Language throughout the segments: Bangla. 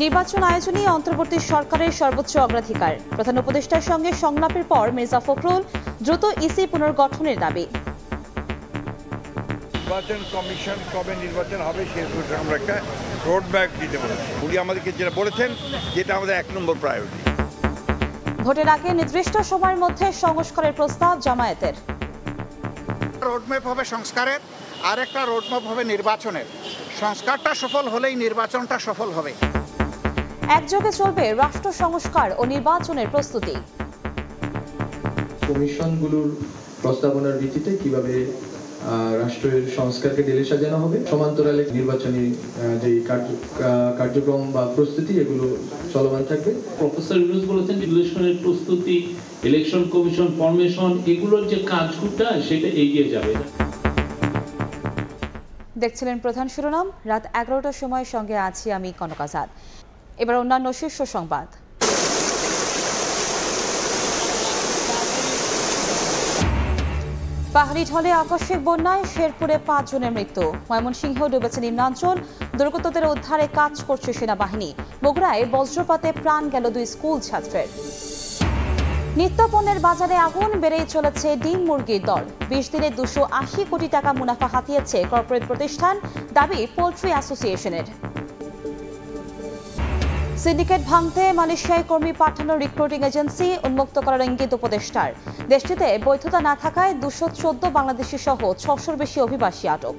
নির্বাচন আয়োজনে অন্তর্বর্তী সরকারের সর্বোচ্চ অগ্রাধিকার। প্রধান উপদেষ্টার সঙ্গে সংলাপের পর মির্জা ফখরুল দ্রুত ইসি পুনর্গঠনের দাবি। নির্বাচন কমিশন কবে নির্বাচন হবে সেই আমরা একটা রোডম্যাপ দিতে বলেছি। উনি আমাদেরকে যেটা বলেছেন যেটা আমাদের 1 নম্বর প্রায়োরিটি। ভোটের আগে নির্দিষ্ট সময়ের মধ্যে সংস্কারের প্রস্তাব জামায়াতের। রোডম্যাপ হবে সংস্কারের, আর একটা রোডম্যাপ হবে নির্বাচনের। সংস্কারটা সফল হলেই নির্বাচনটা সফল হবে। একযোগে চলবে রাষ্ট্র সংস্কার ও নির্বাচনের প্রস্তুতি। কমিশনগুলোর প্রস্তাবনার ভিত্তিতে কিভাবে রাষ্ট্রের সংস্কারকে ঢেলে সাজানো হবে, সমান্তরালে নির্বাচনী যে কার্যক্রম বা প্রস্তুতি এগুলো চলমান থাকবে। প্রফেসর ইউনূস বলেছেন ইলেকশনের প্রস্তুতি, ইলেকশন কমিশন ফরমেশন, এগুলোর যে কাজগুলো সেটা এগিয়ে যাবে। দেখছিলেন প্রধান শিরোনাম। রাত 11টার সময় সঙ্গে আছি আমি কনক আজাদ। এবার অন্যান্য শীর্ষ সংবাদ। পাহাড়ি ঢলে আকস্মিক বন্যায় শেরপুরে 5 জনের মৃত্যু। ময়মনসিংহ ডুবেছে নিম্নাঞ্চল, দুর্গতদের উদ্ধারে কাজ করছে সেনাবাহিনী। বগুড়ায় বজ্রপাতে প্রাণ গেল 2 স্কুল ছাত্রের। নিত্যপণ্যের বাজারে আগুন, বেড়েই চলেছে ডিম মুরগির দর। 20 দিনে 280 কোটি টাকা মুনাফা হাতিয়েছে কর্পোরেট প্রতিষ্ঠান, দাবি পোল্ট্রি অ্যাসোসিয়েশনের। সিন্ডিকেট ভাঙতে মালয়েশিয়ায় কর্মী পাঠানোর রিক্রুটিং এজেন্সি উন্মুক্ত করার ইঙ্গিত উপদেষ্টার। দেশটিতে বৈধতা না থাকায় 214 বাংলাদেশি সহ 600-র বেশি অভিবাসী আটক।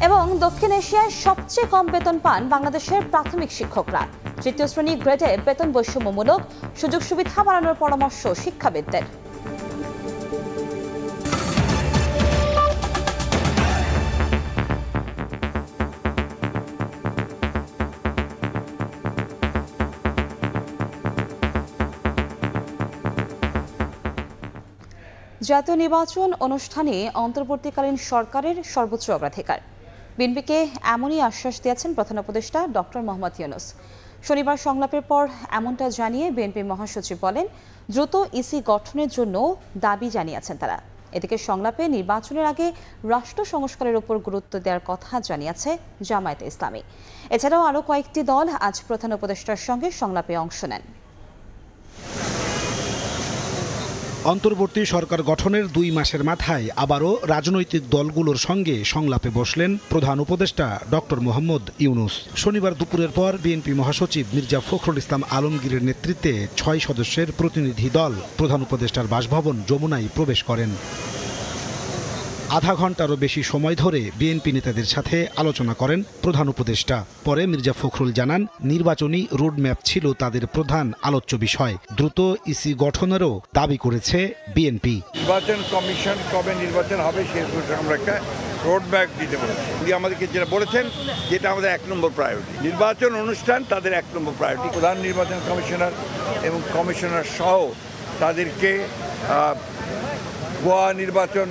এবং দক্ষিণ এশিয়ায় সবচেয়ে কম বেতন পান বাংলাদেশের প্রাথমিক শিক্ষকরা। 3য় শ্রেণী গ্রেডে বেতন বৈষম্যমূলক, সুযোগ সুবিধা বাড়ানোর পরামর্শ শিক্ষাবিদদের। জাতীয় নির্বাচন অনুষ্ঠানে অন্তর্বর্তীকালীন সরকারের সর্বোচ্চ অগ্রাধিকার। বিএনপিকে এমনই আশ্বাস দিয়েছেন প্রধান উপদেষ্টা ডক্টর মোহাম্মদ ইউনূস। শনিবার সংলাপের পর এমনটা জানিয়ে বিএনপি মহাসচিব বলেন, দ্রুত ইসি গঠনের জন্য দাবি জানিয়েছেন তারা। এদিকে সংলাপে নির্বাচনের আগে রাষ্ট্র সংস্কারের উপর গুরুত্ব দেওয়ার কথা জানিয়েছে জামায়াতে ইসলামী। এছাড়াও আরও কয়েকটি দল আজ প্রধান উপদেষ্টার সঙ্গে সংলাপে অংশ নেন। অন্তর্বর্তী সরকার গঠনের 2 মাসের মাথায় আবারও রাজনৈতিক দলগুলোর সঙ্গে সংলাপে বসলেন প্রধান উপদেষ্টা ডক্টর মোহাম্মদ ইউনূস। শনিবার দুপুরের পর বিএনপি মহাসচিব মির্জা ফখরুল ইসলাম আলমগীরের নেতৃত্বে 6 সদস্যের প্রতিনিধি দল প্রধান উপদেষ্টার বাসভবন যমুনায় প্রবেশ করেন। আধা ঘন্টারও বেশি সময় ধরে বিএনপি নেতাদের সাথে আলোচনা করেন প্রধান উপদেষ্টা। পরে মির্জা ফখরুল জানান, নির্বাচনী রোডম্যাপ ছিল তাদের প্রধান আলোচ্য বিষয়। দ্রুত ইসি গঠনেরও দাবি করেছে বিএনপি। নির্বাচন কমিশন কবে নির্বাচন হবে সেই আমরা একটা রোডম্যাপ দিতে বলেছি। উনি আমাদেরকে যেটা বলেছেন যেটা আমাদের 1 নম্বর প্রায়োরিটি। নির্বাচন অনুষ্ঠান তাদের 1 নম্বর প্রায়োরিটি। প্রধান নির্বাচন কমিশনার এবং কমিশনার সহ তাদেরকে ভুয়া নির্বাচন,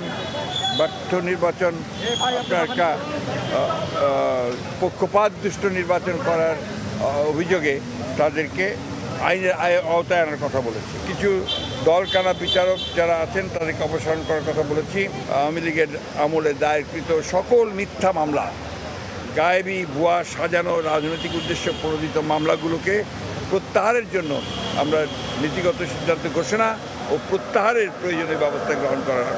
ব্যর্থ নির্বাচন, আপনার একটা পক্ষপাত দুষ্ট নির্বাচন করার অভিযোগে তাদেরকে আইনের আওতায় আনার কথা বলেছি। কিছু দলকানা বিচারক যারা আছেন তাদেরকে অপসারণ করার কথা বলেছি। আওয়ামী লীগের আমলে দায়েরকৃত সকল মিথ্যা মামলা, গায়েবী, ভুয়া, সাজানো, রাজনৈতিক উদ্দেশ্যে প্রণোদিত মামলাগুলোকে প্রত্যাহারের জন্য আমরা নীতিগত সিদ্ধান্ত ঘোষণা ও প্রত্যাহারের প্রয়োজনীয় ব্যবস্থা গ্রহণ করার।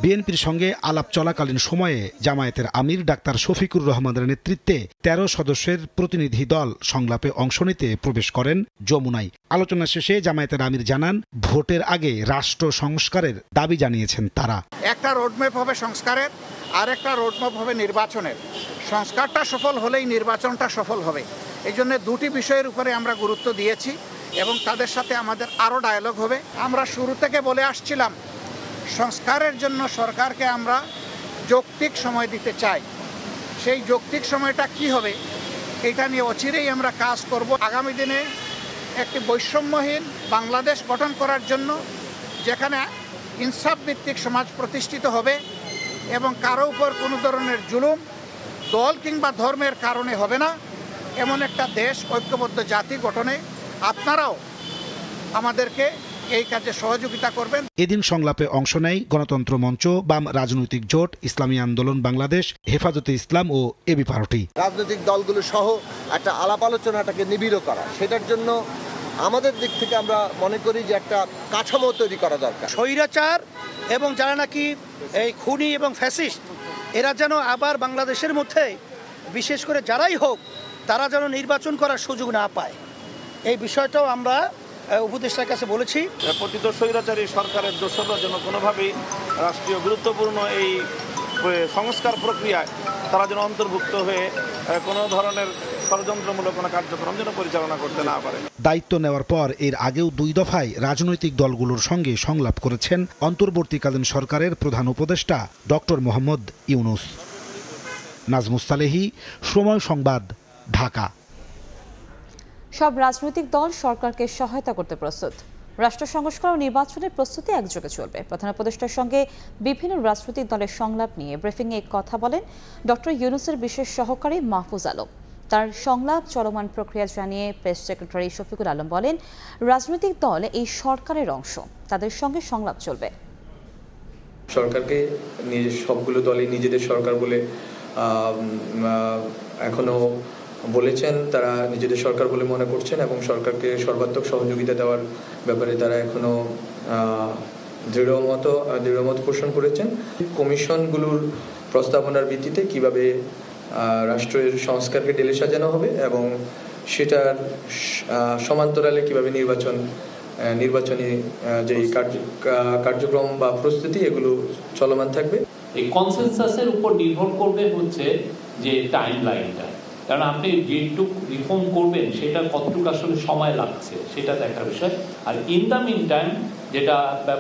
বিএনপির সঙ্গে আলাপ চলাকালীন সময়ে জামায়াতের আমির ডাক্তার শফিকুর রহমানের নেতৃত্বে 13 সদস্যের প্রতিনিধি দল সংলাপে অংশ নিতে প্রবেশ করেন যমুনায়। আলোচনা শেষে জামায়াতের আমির জানান, ভোটের আগে রাষ্ট্র সংস্কারের দাবি জানিয়েছেন তারা। একটা রোডম্যাপ হবে সংস্কারের, আর একটা রোডম্যাপ হবে নির্বাচনের। সংস্কারটা সফল হলেই নির্বাচনটা সফল হবে। এই জন্য 2টি বিষয়ের উপরে আমরা গুরুত্ব দিয়েছি এবং তাদের সাথে আমাদের আরও ডায়ালগ হবে। আমরা শুরু থেকে বলে আসছিলাম, সংস্কারের জন্য সরকারকে আমরা যৌক্তিক সময় দিতে চাই। সেই যৌক্তিক সময়টা কি হবে এটা নিয়ে অচিরেই আমরা কাজ করব। আগামী দিনে একটি বৈষম্যহীন বাংলাদেশ গঠন করার জন্য, যেখানে ইনসাফ ভিত্তিক সমাজ প্রতিষ্ঠিত হবে এবং কারো উপর কোনো ধরনের জুলুম দল কিংবা ধর্মের কারণে হবে না, এমন একটা দেশ, ঐক্যবদ্ধ জাতি গঠনে আপনারাও আমাদেরকে এই কাজে সহযোগিতা করবেন। এদিন সংলাপে অংশ নেয় গণতন্ত্র মঞ্চ, বাম রাজনৈতিক জোট, ইসলামী আন্দোলন বাংলাদেশ, হেফাজতে ইসলাম ও এবি পার্টি। রাজনৈতিক দলগুলো সহ একটা আলাপ আলোচনাটাকে নিবিড় করা, সেটার জন্য আমাদের দিক থেকে আমরা মনে করি যে একটা কাঠামো তৈরি করা দরকার। স্বৈরাচার এবং যারা নাকি এই খুনি এবং ফ্যাসিস্ট, এরা যেন আবার বাংলাদেশের মধ্যে বিশেষ করে যারাই হোক তারা যেন নির্বাচন করার সুযোগ না পায়, এই বিষয়টাও আমরা উপদেষ্টার কাছে বলেছি। পতিত স্বৈরাচারী সরকারের দোষররা যেন কোনোভাবেই রাষ্ট্রীয় গুরুত্বপূর্ণ এই সংস্কার প্রক্রিয়ায় তারা যেন অন্তর্ভুক্ত হয়ে কোনো ধরনের ষড়যন্ত্রমূলক কোনো কার্যক্রম যেন পরিচালনা করতে না পারে। দায়িত্ব নেওয়ার পর এর আগেও 2 দফায় রাজনৈতিক দলগুলোর সঙ্গে সংলাপ করেছেন অন্তর্বর্তীকালীন সরকারের প্রধান উপদেষ্টা ডক্টর মোহাম্মদ ইউনূস। নাজমুস সালেহী, সময় সংবাদ, ঢাকা। সব রাজনৈতিক দল সরকারকে সহায়তা করতে প্রস্তুত। রাষ্ট্র সংস্কার ও নির্বাচনের প্রস্তুতি একযোগে চলবে। প্রধান উপদেষ্টার সঙ্গে বিভিন্ন রাজনৈতিক দলের সংলাপ নিয়ে ব্রিফিংয়ে কথা বলেন ডক্টর ইউনূসের বিশেষ সহকারী মাহফুজ আলম। তার সংলাপ চলমান প্রক্রিয়া জানিয়ে প্রেস সেক্রেটারি শফিকুল আলম বলেন, রাজনৈতিক দল এই সরকারের অংশ, তাদের সঙ্গে সংলাপ চলবে। সরকারকে সবগুলো দলই নিজেদের সরকার বলে এখনো বলেছেন, তারা নিজেদের সরকার বলে মনে করছেন এবং সরকারকে সর্বাত্মক সহযোগিতা দেওয়ার ব্যাপারে তারা এখনো দৃঢ়মত পোষণ করেছেন। কমিশনগুলোর প্রস্তাবনার ভিত্তিতে কিভাবে রাষ্ট্রের সংস্কারকে ঢেলে সাজানো হবে এবং সেটার সমান্তরালে কিভাবে নির্বাচনী যে কার্যক্রম বা প্রস্তুতি এগুলো চলমান থাকবে। এই কনসেনসাসের উপর নির্ভর করবে হচ্ছে যে টাইম লাইনটা, কারণ আপনি যেটুকু রিফর্ম করবেন সেটা কতটুকু আসলে সময় লাগছে সেটা দেখার বিষয়। আর ইন দ্য মিন টাইম যেটা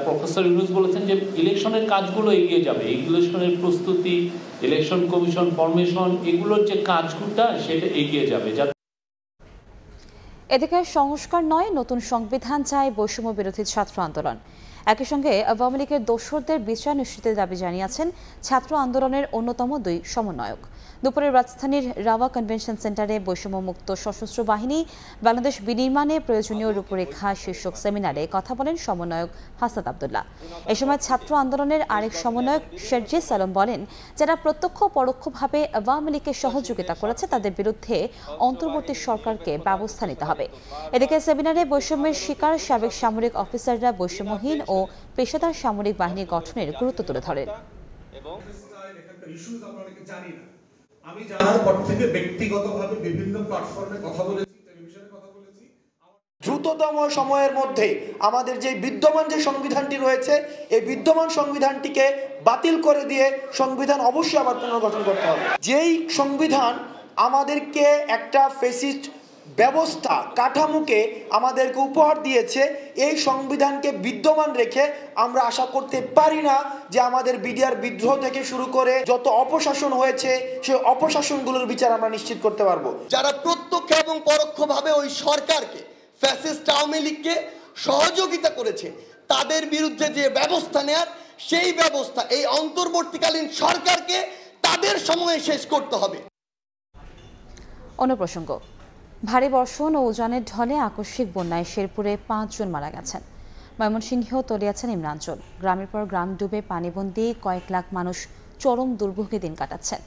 প্রফেসর ইউনূস বলেছেন যে ইলেকশনের কাজগুলো এগিয়ে যাবে, ইলেকশনের প্রস্তুতি, ইলেকশন কমিশন ফরমেশন, এগুলোর যে কাজগুলো সেটা এগিয়ে যাবে। এদিকে সংস্কার নয়, নতুন সংবিধান চায় বৈষম্য বিরোধী ছাত্র আন্দোলন। একই সঙ্গে আওয়ামী লীগের দোসরদের বিচার নিশ্চিতের দাবি জানিয়েছেন ছাত্র আন্দোলনের অন্যতম 2 সমন্বয়ক। দুপুরে রাজধানীর রাওয়া কনভেনশন সেন্টারে বৈষম্য মুক্ত সশস্ত্র বাহিনী বাংলাদেশ বিনির্মাণে প্রয়োজনীয় রূপরেখা শীর্ষক সেমিনারে কথা বলেন সমন্বয়ক হাসান আব্দুল্লাহ। এ সময় ছাত্র আন্দোলনের আরেক সমন্বয়ক শেরজিস আলম বলেন, যারা প্রত্যক্ষ পরোক্ষভাবে আওয়ামী লীগকে সহযোগিতা করেছে তাদের বিরুদ্ধে অন্তর্বর্তী সরকারকে ব্যবস্থা নিতে হবে। এদিকে সেমিনারে বৈষম্যের শিকার সাবেক সামরিক অফিসাররা বৈষম্যহীন ও পেশাদার সামরিক বাহিনী গঠনের গুরুত্ব তুলে ধরেন। আমি জানার পর থেকে ব্যক্তিগতভাবে বিভিন্ন প্ল্যাটফর্মে কথা বলেছি, টেলিভিশনে কথা বলেছি। দ্রুততম সময়ের মধ্যে আমাদের যে বিদ্যমান যে সংবিধানটি রয়েছে এই বিদ্যমান সংবিধানটিকে বাতিল করে দিয়ে সংবিধান অবশ্যই আবার পুনর্গঠন করতে হবে। যেই সংবিধান আমাদেরকে একটা ফ্যাসিস্ট ব্যবস্থা কাঠামোকে আমাদেরকে উপহার দিয়েছে, এই সংবিধানকে বিদ্যমান রেখে আমরা আশা করতে পারি না যে আমাদের বিডিআর বিদ্রোহ থেকে শুরু করে যত অপশাসন হয়েছে সেই অপশাসনগুলোর বিচার আমরা নিশ্চিত করতে পারবো। যারা প্রত্যক্ষ এবং পরোক্ষভাবে ওই সরকারকে, ফ্যাসিস্ট আওয়ামী লীগকে সহযোগিতা করেছে, তাদের বিরুদ্ধে যে ব্যবস্থা নেয়ার, সেই ব্যবস্থা এই অন্তর্বর্তীকালীন সরকারকে তাদের সময়ে শেষ করতে হবে। অন্য প্রসঙ্গ, ভারী বর্ষণ ও উজানের ঢলে আকস্মিক বন্যায় শেরপুরে 5 জন মারা গেছেন। ময়মনসিংহেও তলিয়েছেন নিম্নাঞ্চল। গ্রামের পর গ্রাম ডুবে পানিবন্দী কয়েক লাখ মানুষ চরম দুর্ভোগে দিন কাটাচ্ছেন।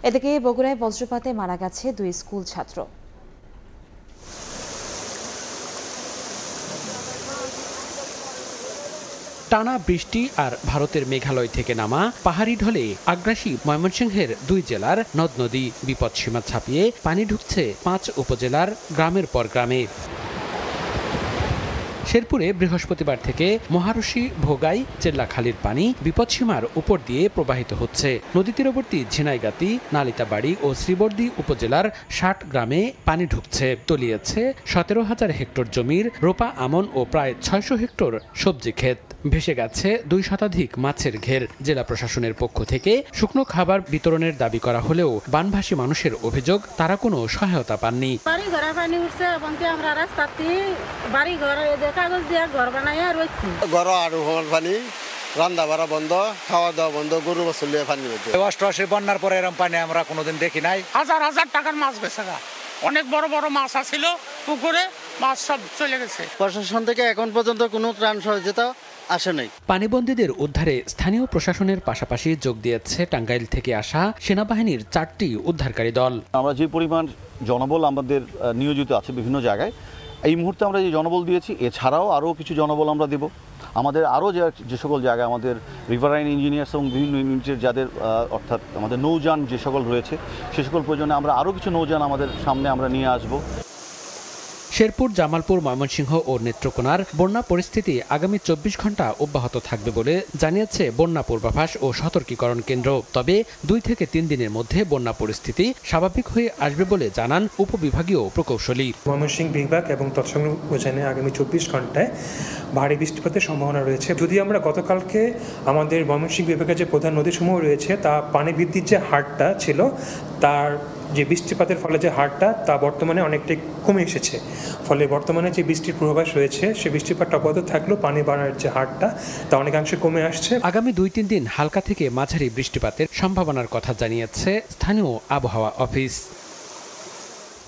এদিকে বগুড়ায় বজ্রপাতে মারা গেছে 2 স্কুল ছাত্র। টানা বৃষ্টি আর ভারতের মেঘালয় থেকে নামা পাহাড়ি ঢলে আগ্রাসী ময়মনসিংহের 2 জেলার নদ নদী বিপদসীমা ছাপিয়ে পানি ঢুকছে 5 উপজেলার গ্রামের পর গ্রামে। শেরপুরে বৃহস্পতিবার থেকে মহারশী, ভোগাই, চেল্লাখালীর পানি বিপদসীমার উপর দিয়ে প্রবাহিত হচ্ছে। নদী তীরবর্তী ঝিনাইগাতি, নালিতাবাড়ি ও শ্রীবর্দী উপজেলার 60 গ্রামে পানি ঢুকছে। তলিয়েছে 17,000 হেক্টর জমির রোপা আমন ও প্রায় 600 হেক্টর সবজি ক্ষেত। ভেসে গেছে 2 শতাধিক মাছের ঘের। জেলা প্রশাসনের পক্ষ থেকে শুকনো খাবার বিতরণের দাবি করা হলেও বানভাসী মানুষের অভিযোগ তারা কোনো সহায়তা পাননি। বাড়ি ঘরে পানি উঠছে এবং আমরা রাস্তাতে বাড়ি ঘরে কাগজ দিয়ে ঘর বানাইয়া রয়েছি। ঘর আর পানি, রান্না বাড়া বন্ধ, খাওয়া দাওয়া বন্ধ, গরু বাছুর পানি হচ্ছে। অষ্টআশি বন্যার পরে এরকম পানি আমরা কোনোদিন দেখি নাই। হাজার হাজার টাকার মাছ বেচা অনেক বড় বড় মাছ আছিল পুকুরে, মাছ সব চলে গেছে। প্রশাসন থেকে এখন পর্যন্ত কোনো ত্রাণ সহযোগিতা আসে নাই। পানিবন্দীদের উদ্ধারে স্থানীয় প্রশাসনের পাশাপাশি যোগ দিয়েছে টাঙ্গাইল থেকে আসা সেনাবাহিনীর 4টি উদ্ধারকারী দল। আমরা যে পরিমাণ জনবল আমাদের নিয়োজিত আছে বিভিন্ন জায়গায়, এই মুহূর্তে আমরা যে জনবল দিয়েছি, এছাড়াও আরও কিছু জনবল আমরা দেব। আমাদের আরও যে সকল জায়গায় আমাদের রিভারাইন ইঞ্জিনিয়ার্স এবং বিভিন্ন ইউনিটের যাদের অর্থাৎ আমাদের নৌযান যে সকল রয়েছে, সে সকল প্রয়োজনে আমরা আরও কিছু নৌযান আমাদের সামনে আমরা নিয়ে আসব। শেরপুর, জামালপুর, ময়মনসিংহ ও নেত্রকোনার বন্যা পরিস্থিতি আগামী 24 ঘন্টা অব্যাহত থাকবে বলে জানিয়েছে বন্যা পূর্বাভাস ও সতর্কীকরণ কেন্দ্র। তবে 2 থেকে 3 দিনের মধ্যে বন্যা পরিস্থিতি স্বাভাবিক হয়ে আসবে বলে জানান উপবিভাগীয় প্রকৌশলী। ময়মনসিংহ বিভাগ এবং তৎসংলগ্ন উপজেলায় আগামী 24 ঘন্টায় ভারী বৃষ্টিপাতের সম্ভাবনা রয়েছে। যদি আমরা গতকালকে আমাদের ময়মনসিংহ বিভাগের যে প্রধান নদীসমূহ রয়েছে তা পানি বৃদ্ধির যে হারটা ছিল, তার যে বৃষ্টিপাতের ফলে যে হারটা তা বর্তমানে অনেকটাই কমে এসেছে। ফলে বর্তমানে যে বৃষ্টির পূর্বাভাস রয়েছে, সে বৃষ্টিপাতটা অব্যাহত থাকলেও পানি বাড়ার যে হারটা তা অনেকাংশে কমে আসছে। আগামী 2-3 দিন হালকা থেকে মাঝারি বৃষ্টিপাতের সম্ভাবনার কথা জানিয়েছে স্থানীয় আবহাওয়া অফিস।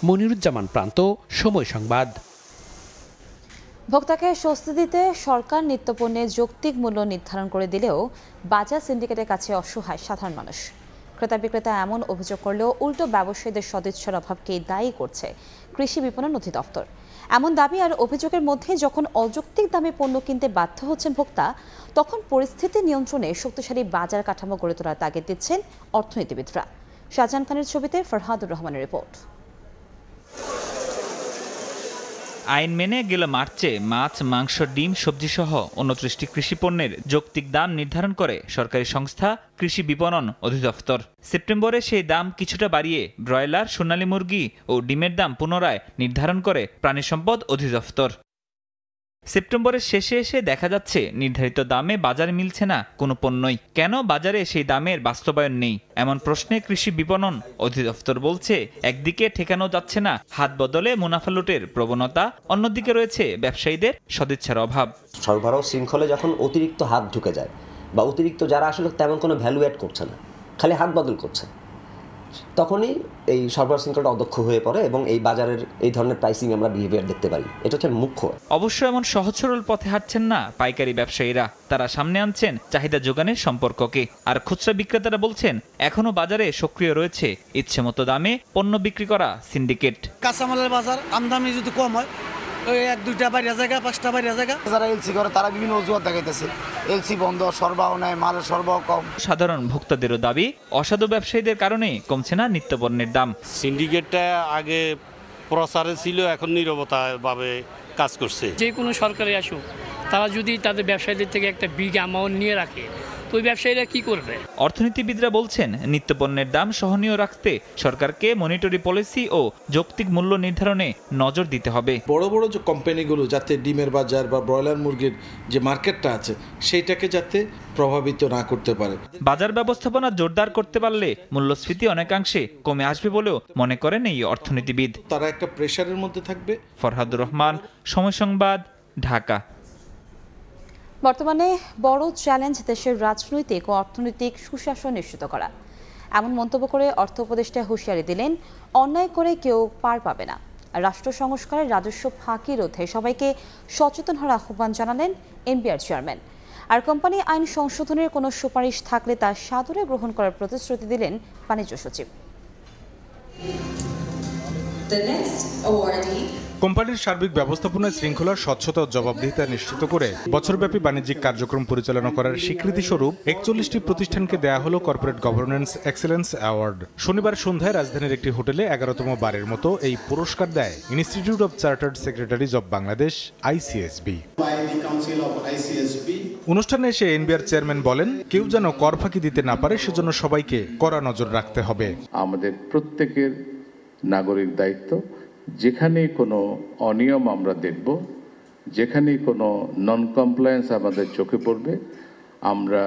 মনিরুজ্জামান প্রান্ত, সময় সংবাদ। ভোক্তাকে স্বস্তি দিতে সরকার নিত্যপণ্যে যৌক্তিক মূল্য নির্ধারণ করে দিলেও বাজার সিন্ডিকেটের কাছে অসহায় সাধারণ মানুষ। ক্রেতা বিক্রেতা এমন অভিযোগ করলেও উল্টো ব্যবসায়ীদের সদিচ্ছার অভাবকেই দায়ী করছে কৃষি বিপণন অধিদপ্তর। এমন দাবি আর অভিযোগের মধ্যে যখন অযৌক্তিক দামে পণ্য কিনতে বাধ্য হচ্ছেন ভোক্তা, তখন পরিস্থিতি নিয়ন্ত্রণে শক্তিশালী বাজার কাঠামো গড়ে তোলার তাগিদ দিচ্ছেন অর্থনীতিবিদরা। শাহজাহান খানের ছবিতে ফরহাদুর রহমানের রিপোর্ট। আইন মেনে গেল মার্চে মাছ, মাংস, ডিম, সবজি সহ 29টি কৃষি পণ্যের যৌক্তিক দাম নির্ধারণ করে সরকারি সংস্থা কৃষি বিপণন অধিদপ্তর। সেপ্টেম্বরে সেই দাম কিছুটা বাড়িয়ে ব্রয়লার, সোনালী মুরগি ও ডিমের দাম পুনরায় নির্ধারণ করে প্রাণী সম্পদ অধিদপ্তর। সেপ্টেম্বরের শেষে এসে দেখা যাচ্ছে নির্ধারিত দামে বাজারে মিলছে না কোনো পণ্যই। কেন বাজারে সেই দামের বাস্তবায়ন নেই, এমন প্রশ্নে কৃষি বিপণন অধিদপ্তর বলছে, একদিকে ঠেকানো যাচ্ছে না হাত বদলে মুনাফা লুটের প্রবণতা, অন্যদিকে রয়েছে ব্যবসায়ীদের সদিচ্ছার অভাব। সরবরাহ শৃঙ্খলে যখন অতিরিক্ত হাত ঢুকে যায় বা অতিরিক্ত যারা আসলে তেমন কোনো ভ্যালু অ্যাড করছে না, খালি হাত বদল করছে, তখনই এই সরবরাহ শৃঙ্খলটা অদক্ষ হয়ে পড়ে এবং এই বাজারের এই ধরনের প্রাইসিং আমরা বিহেভিয়ার দেখতে পারি। এটা হচ্ছে মুখ্য। অবশ্য এমন সহজ সরল পথে হাঁটছেন না পাইকারি ব্যবসায়ীরা। তারা সামনে আনছেন চাহিদা যোগানের সম্পর্ককে। আর খুচরা বিক্রেতারা বলছেন, এখনো বাজারে সক্রিয় রয়েছে ইচ্ছেমতো দামে পণ্য বিক্রি করা সিন্ডিকেট। কাঁচামালের বাজার আমদানি যদি কম হয়, ওই 1-2টা বাইরে জায়গা, 5টা বাইরে জায়গা, যারা এলসি করে তারা বিভিন্ন অজুহাত দেখাইতেছে, এলসি বন্ধ, সরবরাহ নেয়, মালের সরবরাহ কম। সাধারণ ভোক্তাদেরও দাবি, অসাধু ব্যবসায়ীদের কারণে কমছে না নিত্যপণ্যের দাম। সিন্ডিকেটটা আগে প্রচারে ছিল, এখন নীরবতাভাবে কাজ করছে। যে কোনো সরকারে আসুক, তারা যদি তাদের ব্যবসায়ীদের থেকে একটা বিগ অ্যামাউন্ট নিয়ে রাখে, তো ওই ব্যবসায়ীরা কি করবে? অর্থনীতিবিদরা বলছেন, নিত্যপণ্যের দাম সহনীয় রাখতে সরকারকে মনিটরি পলিসি ও যৌক্তিক মূল্য নির্ধারণে নজর দিতে হবে। বড় বড় যে কোম্পানিগুলো যাতে ডিমের বাজার বা ব্রয়লার মুরগির যে মার্কেটটা আছে সেইটাকে যাতে প্রভাবিত না করতে পারে। বাজার ব্যবস্থাপনা জোরদার করতে পারলে মূল্যস্ফীতি অনেকাংশে কমে আসবে বলেও মনে করেন এই অর্থনীতিবিদ। তারা একটা প্রেসারের মধ্যে থাকবে। ফরহাদুর রহমান, সময় সংবাদ, ঢাকা। বর্তমানে বড় চ্যালেঞ্জ দেশের রাজনৈতিক ও অর্থনৈতিক সুশাসন নিশ্চিত করা, এমন মন্তব্য করে অর্থ উপদেষ্টা হুঁশিয়ারি দিলেন, অন্যায় করে কেউ পার পাবে না। রাষ্ট্র সংস্কারের রাজস্ব ফাঁকি রোধে সবাইকে সচেতন হওয়ার আহ্বান জানালেন এনবিআর চেয়ারম্যান। আর কোম্পানি আইন সংশোধনের কোনো সুপারিশ থাকলে তা সাদরে গ্রহণ করার প্রতিশ্রুতি দিলেন বাণিজ্য সচিব। কোম্পানির সার্বিক ব্যবস্থাপনায় শৃঙ্খলার স্বচ্ছতা ও জবাবদিহিতা নিশ্চিত করে বছরব্যাপী বাণিজ্যিক কার্যক্রম পরিচালনা করার স্বীকৃতি স্বরূপ 41টি প্রতিষ্ঠানকে দেয়া হলো কর্পোরেট গভর্নেন্স এক্সেলেন্স অ্যাওয়ার্ড। শনিবার সন্ধ্যায় রাজধানীর একটি হোটেলে 11তম বারের মতো এই পুরস্কার দেয় institute of chartered secretaries of Bangladesh, ICSB। অনুষ্ঠানে এসে এনবিআর চেয়ারম্যান বলেন, কেউ যেন কর ফাঁকি দিতে না পারে সেজন্য সবাইকে কড়া নজর রাখতে হবে। আমাদের প্রত্যেকের নাগরিক দায়িত্ব, যেখানে কোনো অনিয়ম আমরা দেখব, যেখানে কোনো নন কমপ্লায়েন্স আমাদের চোখে পড়বে, আমরা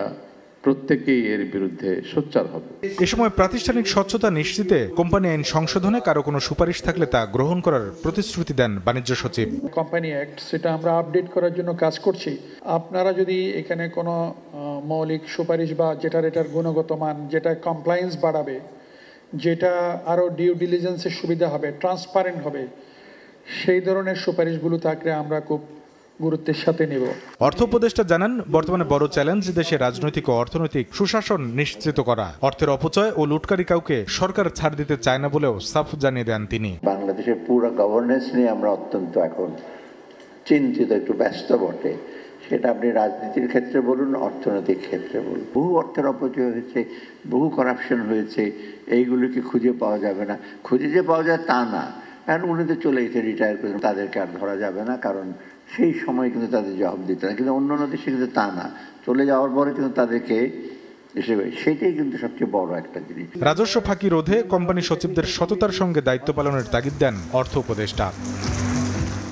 প্রত্যেকেই এর বিরুদ্ধে সোচ্চার হব। এ সময় প্রাতিষ্ঠানিক স্বচ্ছতা নিশ্চিতে কোম্পানি আইন সংশোধনে কারো কোনো সুপারিশ থাকলে তা গ্রহণ করার প্রতিশ্রুতি দেন বাণিজ্য সচিব। কোম্পানি অ্যাক্ট, সেটা আমরা আপডেট করার জন্য কাজ করছি। আপনারা যদি এখানে কোনো মৌলিক সুপারিশ বা যেটার এটার গুণগত মান, যেটা কমপ্লায়েন্স বাড়াবে, যেটা আরও ডিউ ডিলিজেন্সের সুবিধা হবে, ট্রান্সপারেন্ট হবে, সেই ধরনের সুপারিশগুলো থাকলে আমরা খুব গুরুত্বের সাথে নেব। অর্থ উপদেষ্টা জানান, বর্তমানে বড় চ্যালেঞ্জ দেশের রাজনৈতিক ও অর্থনৈতিক সুশাসন নিশ্চিত করা। অর্থের অপচয় ও লুটকারী কাউকে সরকার ছাড় দিতে চায় না বলেও সাফ জানিয়ে দেন তিনি। বাংলাদেশের পুরো গভর্নেন্স নিয়ে আমরা অত্যন্ত এখন চিন্তিত, একটু ব্যস্ত বটে। সেটা আপনি রাজনীতির ক্ষেত্রে বলুন, অর্থনৈতিক ক্ষেত্রে বলুন। বহু অর্থের অপচয় হয়েছে, বহু করাপশন হয়েছে, এইগুলোকে খুঁজে পাওয়া যাবে না। খুঁজে যে পাওয়া যায় তা না, কারণ উনি তো চলে গেছে, রিটায়ার করেছেন, তাদেরকে আর ধরা যাবে না, কারণ সেই সময় কিন্তু তাদের জবাব দিতে না। কিন্তু অন্যান্য দেশে কিন্তু তা না, চলে যাওয়ার পরে কিন্তু তাদেরকে হিসেবে, সেটাই কিন্তু সবচেয়ে বড় একটা জিনিস। রাজস্ব ফাঁকি রোধে কোম্পানি সচিবদের সততার সঙ্গে দায়িত্ব পালনের তাগিদ দেন অর্থ উপদেষ্টা।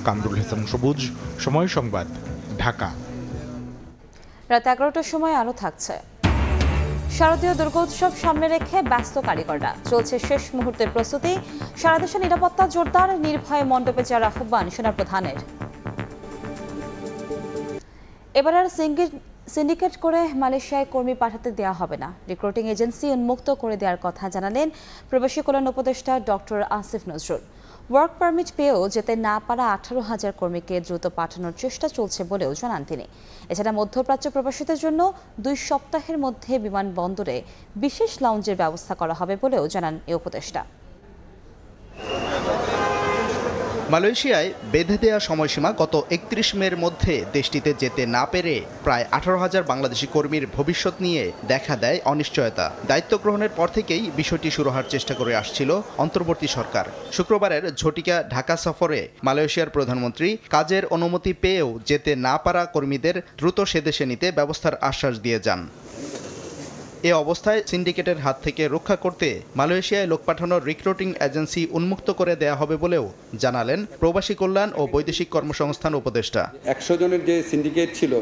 কামরুল হাসান সবুজ, সময় সংবাদ, ঢাকা। রাত 11টার সময় আরও থাকছে। শারদীয় দুর্গোৎসব সামনে রেখে ব্যস্ত কারিগররা, চলছে শেষ মুহূর্তের প্রস্তুতি। সারা দেশে নিরাপত্তা জোরদার, নির্ভয়ে মণ্ডপে যাওয়ার আহ্বান সেনাপ্রধানের। এবার আর সিন্ডিকেট করে মালয়েশিয়ায় কর্মী পাঠাতে দেওয়া হবে না, রিক্রুটিং এজেন্সি উন্মুক্ত করে দেওয়ার কথা জানালেন প্রবাসী কল্যাণ উপদেষ্টা doctor Asif Nazrul. Work permit পেয়েও যেতে না পারা 18,000 কর্মীকে দ্রুত পাঠানোর চেষ্টা চলছে বলেও জানান তিনি। এছাড়া মধ্যপ্রাচ্য প্রবাসীদের জন্য 2 সপ্তাহের মধ্যে বিমানবন্দরে বিশেষ লাউঞ্জের ব্যবস্থা করা হবে বলেও জানান এই উপদেষ্টা। মালয়েশিয়ায় বেঁধে দেওয়া সময়সীমা গত 31 মের মধ্যে দেশটিতে যেতে না পেরে প্রায় 18,000 বাংলাদেশি কর্মীর ভবিষ্যৎ নিয়ে দেখা দেয় অনিশ্চয়তা। দায়িত্ব গ্রহণের পর থেকেই বিষয়টি শুরু হওয়ার চেষ্টা করে আসছিল অন্তর্বর্তী সরকার। শুক্রবারের ঝটিকা ঢাকা সফরে মালয়েশিয়ার প্রধানমন্ত্রী কাজের অনুমতি পেয়েও যেতে না পারা কর্মীদের দ্রুত সেদেশে নিতে ব্যবস্থার আশ্বাস দিয়ে যান। এ অবস্থায় সিন্ডিকেটের হাত থেকে রক্ষা করতে মালয়েশিয়ায় লোক পাঠানোর রিক্রুটিং এজেন্সি উন্মুক্ত করে দেয়া হবে বলেও জানালেন প্রবাসী কল্যাণ ও বৈদেশিক কর্মসংস্থান উপদেষ্টা। 100 জনের যে সিন্ডিকেট ছিল,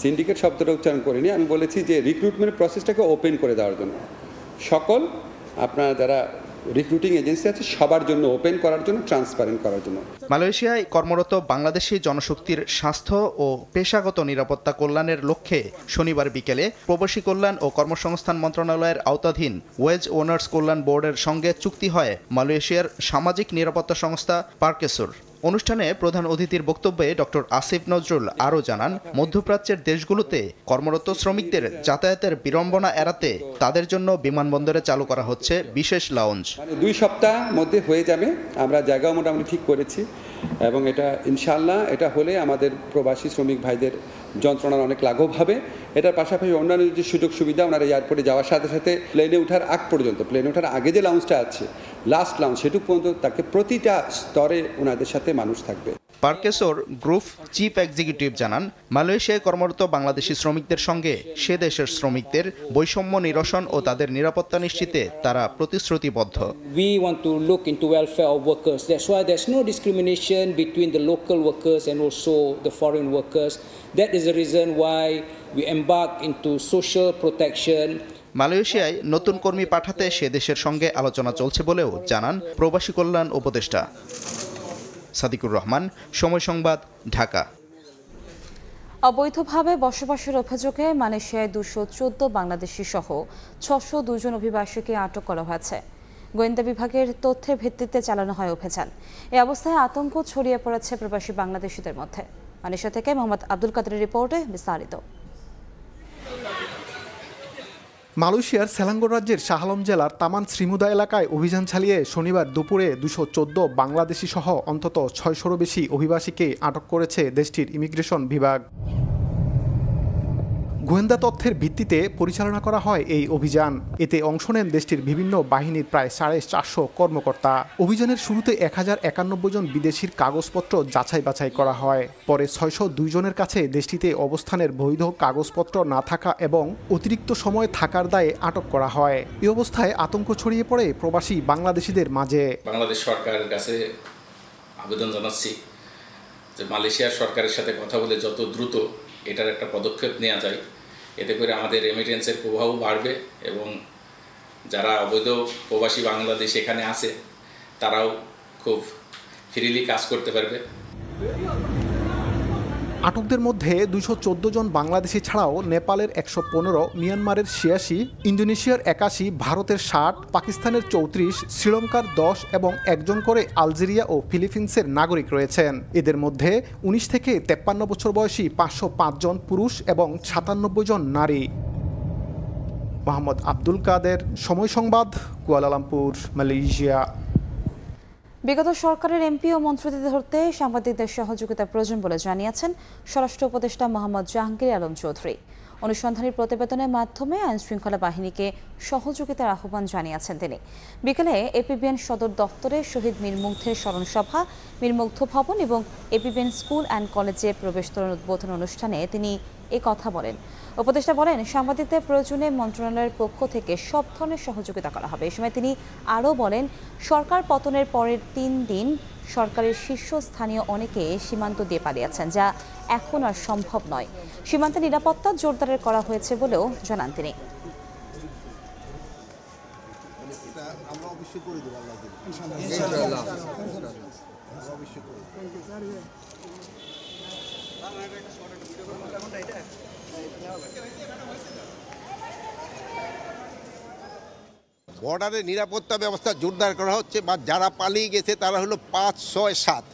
সিন্ডিকেট শব্দটা উচ্চারণ করিনি, আমি বলেছি যে রিক্রুটমেন্ট প্রসেসটাকে ওপেন করে দেওয়ার জন্য, সকল আপনারা যারা রিক্রুটিং এজেন্সি আছে সবার জন্য ওপেন করার জন্য, ট্রান্সপারেন্ট করার জন্য। মালয়েশিয়ায় কর্মরত বাংলাদেশি জনশক্তির স্বাস্থ্য ও পেশাগত নিরাপত্তা কল্যাণের লক্ষ্যে শনিবার বিকেলে প্রবাসী কল্যাণ ও কর্মসংস্থান মন্ত্রণালয়ের আওতাধীন ওয়েজ ওনার্স কল্যাণ বোর্ডের সঙ্গে চুক্তি হয় মালয়েশিয়ার সামাজিক নিরাপত্তা সংস্থা পার্কেসুর। অনুষ্ঠানে প্রধান অতিথির বক্তব্যে ডক্টর আসিফ নজরুল আরও জানান, মধ্যপ্রাচ্যের দেশগুলোতে কর্মরত শ্রমিকদের যাতায়াতের বিড়ম্বনা এড়াতে তাদের জন্য বিমানবন্দরে চালু করা হচ্ছে বিশেষ লাউঞ্জ। 2 সপ্তাহ মধ্যে হয়ে যাবে, আমরা জায়গাও মোটামুটি ঠিক করেছি এবং এটা ইনশাআল্লাহ এটা হলে আমাদের প্রবাসী শ্রমিক ভাইদের যন্ত্রণার অনেক লাঘব হবে। এটার পাশাপাশি অন্যান্য যে সুযোগ সুবিধা, ওনারা এয়ারপোর্টে যাওয়ার সাথে সাথে প্লেনে ওঠার আগ পর্যন্ত, প্লেনে ওঠার আগে যে লাউঞ্জটা আছে, লাস্ট লাউঞ্জ, সেটুকু পর্যন্ত তাকে প্রতিটা স্তরে ওনাদের সাথে মানুষ থাকবে। পার্কেসোর গ্রুপ চিফ এক্সিকিউটিভ জানান, মালয়েশিয়ায় কর্মরত বাংলাদেশি শ্রমিকদের সঙ্গে সে দেশের শ্রমিকদের বৈষম্য নিরসন ও তাদের নিরাপত্তা নিশ্চিতে তারা প্রতিশ্রুতিবদ্ধ। We want to look into welfare of workers. That's why there's no discrimination between the local workers and also the foreign workers. That is the reason why we embark into social protection. মালয়েশিয়ায় নতুন কর্মী পাঠাতে সে দেশের সঙ্গে আলোচনা চলছে বলেও জানান প্রবাসী কল্যাণ উপদেষ্টা। সাদিকুর রহমান, সময় সংবাদ, ঢাকা। অবৈধভাবে বসবাসের অভিযোগে মালয়েশিয়ায় 214 বাংলাদেশি সহ 602 জন অভিবাসীকে আটক করা হয়েছে। গোয়েন্দা বিভাগের তথ্যের ভিত্তিতে চালানো হয় অভিযান। এই অবস্থায় আতঙ্ক ছড়িয়ে পড়েছে প্রবাসী বাংলাদেশিদের মধ্যে। মালয়েশিয়া থেকে মোহাম্মদ আব্দুল কাদেরের রিপোর্টে বিস্তারিত। মালয়েশিয়ার সেলাঙ্গোর রাজ্যের শাহ আলম জেলার তামান শ্রীমুদা এলাকায় অভিযান চালিয়ে শনিবার দুপুরে 214 বাংলাদেশি সহ অন্তত 600-রও বেশি অভিবাসীকে আটক করেছে দেশটির ইমিগ্রেশন বিভাগ। গোয়েন্দা তথ্যের ভিত্তিতে পরিচালনা করা হয় এই অভিযান। এতে অংশ নেন দেশটির বিভিন্ন বাহিনীর প্রায় 450 কর্মকর্তা। অভিযানের শুরুতে 1091 জন বিদেশির কাগজপত্র যাচাই বাছাই করা হয়। পরে 602 জনের কাছে দেশটিতে অবস্থানের বৈধ কাগজপত্র না থাকা এবং অতিরিক্ত সময় থাকার দায়ে আটক করা হয়। এই অবস্থায় আতঙ্ক ছড়িয়ে পড়ে প্রবাসী বাংলাদেশিদের মাঝে। বাংলাদেশ সরকারের কাছে আবেদন জানাচ্ছি যে মালয়েশিয়ার সরকারের সাথে কথা বলে যত দ্রুত এটার একটা পদক্ষেপ নেওয়া যায়, এতে করে আমাদের রেমিটেন্সের প্রভাবও বাড়বে এবং যারা অবৈধ প্রবাসী বাংলাদেশ এখানে আছে তারাও খুব ফ্রিলি কাজ করতে পারবে। আটকদের মধ্যে 214 জন বাংলাদেশি ছাড়াও নেপালের 115, মিয়ানমারের 86, ইন্দোনেশিয়ার 81, ভারতের 60, পাকিস্তানের 34, শ্রীলঙ্কার 10 এবং একজন করে আলজেরিয়া ও ফিলিপিন্সের নাগরিক রয়েছেন। এদের মধ্যে 19 থেকে 53 বছর বয়সী 505 জন পুরুষ এবং 97 জন নারী। মোহাম্মদ আব্দুল কাদের, সময় সংবাদ, কুয়ালালামপুর, মালয়েশিয়া। বিগত সরকারের এমপি ও মন্ত্রীদের ধরতে সাংবাদিকদের সহযোগিতা প্রয়োজন বলে জানিয়েছেন স্বরাষ্ট্র উপদেষ্টা মোহাম্মদ জাহাঙ্গীর আলম চৌধুরী। অনুসন্ধানী প্রতিবেদনের মাধ্যমে আইনশৃঙ্খলা বাহিনীকে সহযোগিতার আহ্বান জানিয়েছেন তিনি। বিকেলে এপিবিএন সদর দফতরে শহীদ মীর মুগ্ধের স্মরণসভা, মীর মুগ্ধ ভবন এবং এপিবিএন স্কুল অ্যান্ড কলেজে প্রবেশতোরণ উদ্বোধন অনুষ্ঠানে তিনি এই কথা বলেন। উপদেষ্টা বলেন, সাংবাদিকদের প্রয়োজনে মন্ত্রণালয়ের পক্ষ থেকে সব ধরনের সহযোগিতা করা হবে। এ সময় তিনি আরও বলেন, সরকার পতনের পরের 3 দিন সরকারের শীর্ষস্থানীয় অনেকে সীমান্ত দিয়ে পালিয়েছেন, যা এখন আর সম্ভব নয়। সীমান্তে নিরাপত্তা জোরদার করা হয়েছে বলেও জানান তিনি। বর্ডারে নিরাপত্তা ব্যবস্থা জোরদার করা হচ্ছে, বা যারা পালিয়ে গেছে তারা হলো 5, 6, 7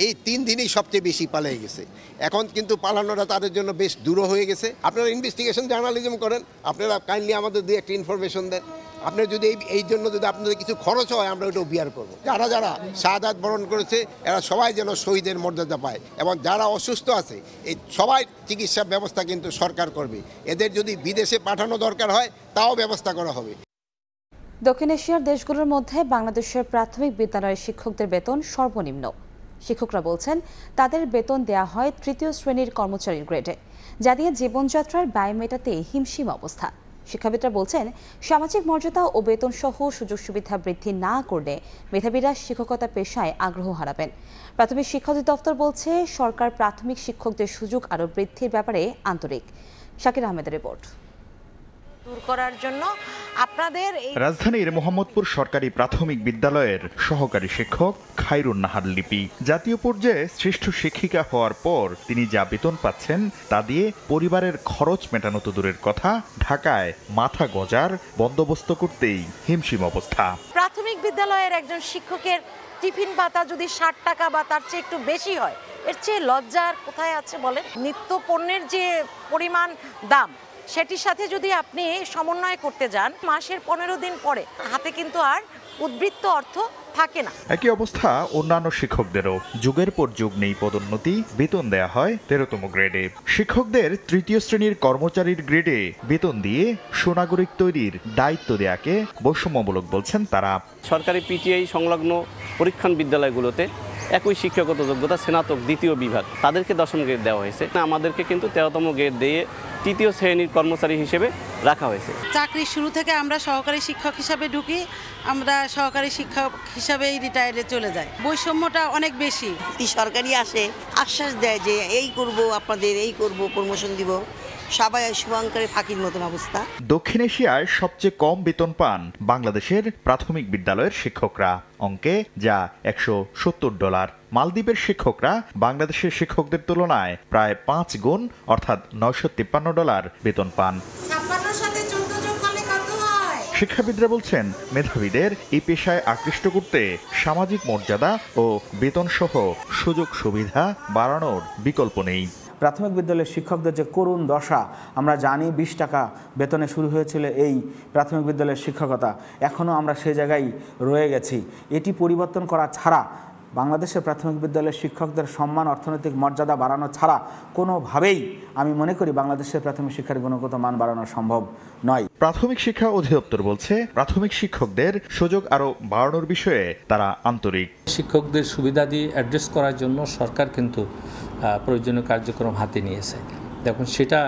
এই 3 দিনই সবচেয়ে বেশি পালিয়ে গেছে। এখন কিন্তু পালানোটা তাদের জন্য বেশ দূর হয়ে গেছে। আপনারা ইনভেস্টিগেশন জার্নালিজম করেন, আপনারা কাইন্ডলি আমাদের 2-1 ইনফরমেশন দেন। আপনার যদি এই জন্য যদি আপনাদের কিছু খরচ হয়, আমরা ওইটাও বিয়ার করবো। যারা যারা শাহাদাত বরণ করেছে এরা সবাই যেন শহীদের মর্যাদা পায়, এবং যারা অসুস্থ আছে এই সবাই চিকিৎসা ব্যবস্থা কিন্তু সরকার করবে। এদের যদি বিদেশে পাঠানো দরকার হয় তাও ব্যবস্থা করা হবে। দক্ষিণ এশিয়ার দেশগুলোর মধ্যে বাংলাদেশের প্রাথমিক বিদ্যালয়ের শিক্ষকদের বেতন সর্বনিম্ন। শিক্ষকরা বলছেন, তাদের বেতন দেয়া হয় 3য় শ্রেণীর কর্মচারীর গ্রেডে, যা দিয়ে জীবনযাত্রার ব্যয় মেটাতে হিমশিম অবস্থা। শিক্ষাবিদরা বলছেন, সামাজিক মর্যাদা ও বেতন সহ সুযোগ সুবিধা বৃদ্ধি না করলে মেধাবীরা শিক্ষকতা পেশায় আগ্রহ হারাবেন। প্রাথমিক শিক্ষা অধিদপ্তর বলছে, সরকার প্রাথমিক শিক্ষকদের সুযোগ আরও বৃদ্ধির ব্যাপারে আন্তরিক। শাকির আহমেদের রিপোর্ট। দূর করার জন্য আপনাদের রাজধানীর মোহাম্মদপুর সরকারি প্রাথমিক বিদ্যালয়ের সহকারী শিক্ষক খায়রুন নাহার লিপি জাতীয় পর্যায়ে শ্রেষ্ঠ শিক্ষিকা হওয়ার পর তিনি যা বেতন পাচ্ছেন তা দিয়ে পরিবারের খরচ মেটানো তো দূরের কথা, ঢাকায় মাথা গজার বন্দোবস্ত করতেই হিমশিম অবস্থা। প্রাথমিক বিদ্যালয়ের একজন শিক্ষকের টিফিন ভাতা যদি 60 টাকা বা তার চেয়ে একটু বেশি হয়, এর চেয়ে লজ্জার কোথায় আছে বলেন? নিত্য পণ্যের যে পরিমাণ দাম, সেটির সাথে যদি আপনি সমন্বয় করতে যান, মাসের 15 দিন পরে হাতে কিন্তু আর উদ্বৃত্ত অর্থ থাকে না। একই অবস্থা অন্যান্য শিক্ষকদেরও। যুগের পর যুগ নেই পদোন্নতি, বেতন দেয়া হয় 13তম গ্রেডে। শিক্ষকদের 3য় শ্রেণীর কর্মচারীর গ্রেডে বেতন দিয়ে সুনাগরিক তৈরির দায়িত্ব দেয়াকে বৈষম্যমূলক বলছেন তারা। সরকারি পিটিআই সংলগ্ন পরীক্ষণ বিদ্যালয়গুলোতে একই শিক্ষাগত যোগ্যতা স্নাতক 2য় বিভাগ, তাদেরকে 10ম গ্রেড দেওয়া হয়েছে। আমাদেরকে কিন্তু 13তম গ্রেড দিয়ে 3য় শ্রেণীর কর্মচারী হিসেবে রাখা হয়েছে। চাকরির শুরু থেকে আমরা সহকারী শিক্ষক হিসাবে ঢুকি, আমরা সহকারী শিক্ষক হিসাবেই রিটায়ারে চলে যাই। বৈষম্যটা অনেক বেশি। সরকারি আসে, আশ্বাস দেয় যে এই করব, আপনাদের এই করব, প্রমোশন দিব, সবাই শুভঙ্করের ফাঁকির মতন অবস্থা। দক্ষিণ এশিয়ায় সবচেয়ে কম বেতন পান বাংলাদেশের প্রাথমিক বিদ্যালয়ের শিক্ষকরা, অঙ্কে যা $170। মালদ্বীপের শিক্ষকরা বাংলাদেশের শিক্ষকদের তুলনায় প্রায় 5 গুণ অর্থাৎ $953 বেতন পান। শিক্ষাবিদরা বলছেন, মেধাবীদের এই পেশায় আকৃষ্ট করতে সামাজিক মর্যাদা ও বেতন সহ সুযোগ সুবিধা বাড়ানোর বিকল্প নেই। প্রাথমিক বিদ্যালয়ের শিক্ষকদের যে করুণ দশা আমরা জানি। 20 টাকা বেতনে শুরু হয়েছিল এই প্রাথমিক বিদ্যালয়ের শিক্ষকতা, এখনও আমরা সেই জায়গায় রয়ে গেছি। এটি পরিবর্তন করা ছাড়া, বাংলাদেশের প্রাথমিক বিদ্যালয়ের শিক্ষকদের সম্মান, অর্থনৈতিক মর্যাদা বাড়ানো ছাড়া কোনোভাবেই আমি মনে করি বাংলাদেশের প্রাথমিক শিক্ষার গুণগত মান বাড়ানো সম্ভব নয়। প্রাথমিক শিক্ষা অধিদপ্তর বলছে, প্রাথমিক শিক্ষকদের সুযোগ আরও বাড়ানোর বিষয়ে তারা আন্তরিক। শিক্ষকদের সুবিধাদি অ্যাড্রেস করার জন্য সরকার কিন্তু প্রয়োজনীয় কার্যক্রম হাতে নিয়েছে। দেখুন, সেটা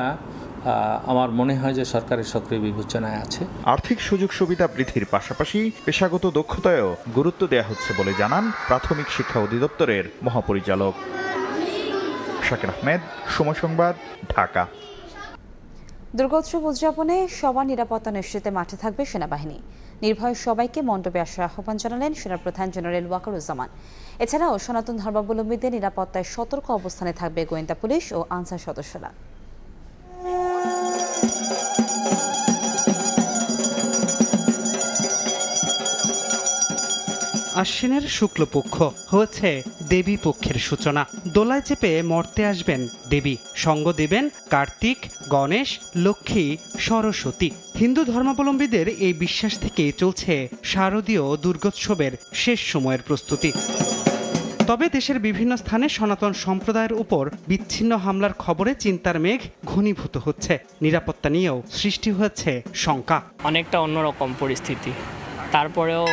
আমার মনে হয় যে সরকারের সক্রিয় বিবেচনায় আছে। আর্থিক সুযোগ সুবিধা বৃদ্ধির পাশাপাশি পেশাগত দক্ষতায়ও গুরুত্ব দেওয়া হচ্ছে বলে জানান প্রাথমিক শিক্ষা অধিদপ্তরের মহাপরিচালক। শাকির আহমেদ, সময় সংবাদ, ঢাকা। দুর্গোৎসব উদযাপনে সবার নিরাপত্তা নিশ্চিতে মাঠে থাকবে সেনাবাহিনী। নির্ভয়ে সবাইকে মণ্ডপে আসার আহ্বান জানালেন সেনাপ্রধান জেনারেল ওয়াকারুজ্জামান। এছাড়াও সনাতন ধর্মাবলম্বীদের নিরাপত্তায় সতর্ক অবস্থানে থাকবে গোয়েন্দা পুলিশ ও আনসার সদস্যরা। আশ্বিনের শুক্লপক্ষ হয়েছে দেবী পক্ষের সূচনা। দোলায় চেপে মর্তে আসবেন দেবী, সঙ্গ দেবেন কার্তিক, গণেশ, লক্ষ্মী, সরস্বতী। হিন্দু ধর্মাবলম্বীদের এই বিশ্বাস থেকে চলছে শারদীয় দুর্গোৎসবের শেষ সময়ের প্রস্তুতি। তবে দেশের বিভিন্ন স্থানে সনাতন সম্প্রদায়ের উপর বিচ্ছিন্ন হামলার খবরে চিন্তার মেঘ ঘনীভূত হচ্ছে। নিরাপত্তা নিয়েও সৃষ্টি হয়েছে শঙ্কা। অনেকটা অন্যরকম পরিস্থিতি, তারপরেও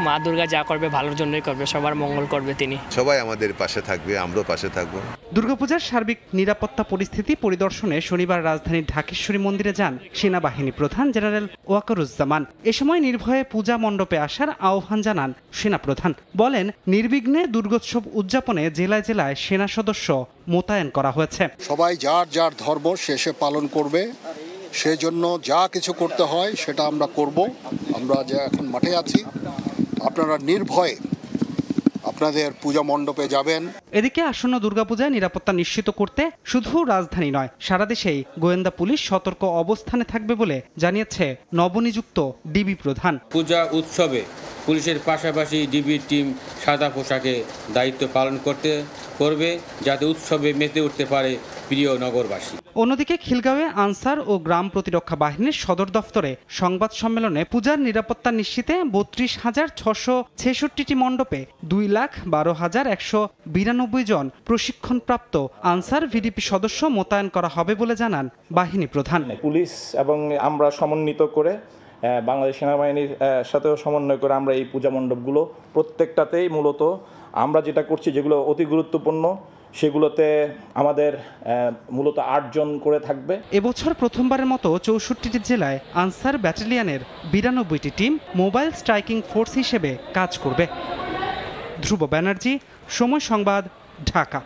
মা দুর্গা যা করবে ভালোর জন্যই করবে, সবার মঙ্গল করবে তিনি। সবাই আমাদের পাশে থাকবে, আমরাও পাশে থাকবো। দুর্গাপূজার সার্বিক নিরাপত্তা পরিস্থিতি পরিদর্শনে শনিবার রাজধানীর ঢাকেশ্বরী মন্দিরে যান সেনাবাহিনী প্রধান জেনারেল ওয়াকারুজ্জামান। এ সময় নির্ভয়ে পূজা মণ্ডপে আসার আহ্বান জানান সেনাপ্রধান। বলেন, নির্বিঘ্নে দুর্গোৎসব উদযাপনে জেলায় জেলায় সেনা সদস্য মোতায়েন করা হয়েছে। সবাই যার যার ধর্ম শেষে পালন করবে, সেজন্য যা কিছু করতে হয় সেটা আমরা করব। আমরা যে এখন মাঠে আছি, আপনারা নির্ভয়ে আপনাদের পূজা মণ্ডপে যাবেন। এদিকে আসন্ন দুর্গাপূজায় নিরাপত্তা নিশ্চিত করতে শুধু রাজধানী নয়, সারা দেশেই গোয়েন্দা পুলিশ সতর্ক অবস্থানে থাকবে বলে জানিয়েছে নবনিযুক্ত ডিবি প্রধান। পূজা উৎসবে পুলিশের পাশাপাশি ডিবির টিম সাদা পোশাকে দায়িত্ব পালন করবে, যাতে উৎসবে মেতে উঠতে পারে প্রিয় নগরবাসী। অন্যদিকে খিলগাঁওয়ে আনসার ও গ্রাম প্রতিরক্ষা বাহিনীর সদর দফতরে সংবাদ সম্মেলনে পূজার নিরাপত্তা নিশ্চিতে 32,666টি মণ্ডপে 2,12,192 জন প্রশিক্ষণপ্রাপ্ত আনসার ভিডিপি সদস্য মোতায়েন করা হবে বলে জানান বাহিনী প্রধান। পুলিশ এবং আমরা সমন্বিত করে বাংলাদেশ সেনাবাহিনীর সাথেও সমন্বয় করে আমরা এই পূজা মণ্ডপগুলো প্রত্যেকটাতেই মূলত আমরা যেটা করছি, যেগুলো অতি গুরুত্বপূর্ণ, সেগুলোতে আমাদের মূলত 8 জন করে থাকবে। এবছর প্রথমবারের মতো 64টি জেলায় আনসার ব্যাটালিয়নের 92টি টিম মোবাইল স্ট্রাইকিং ফোর্স হিসেবে কাজ করবে। ধ্রুব ব্যানার্জি, সময় সংবাদ, ঢাকা।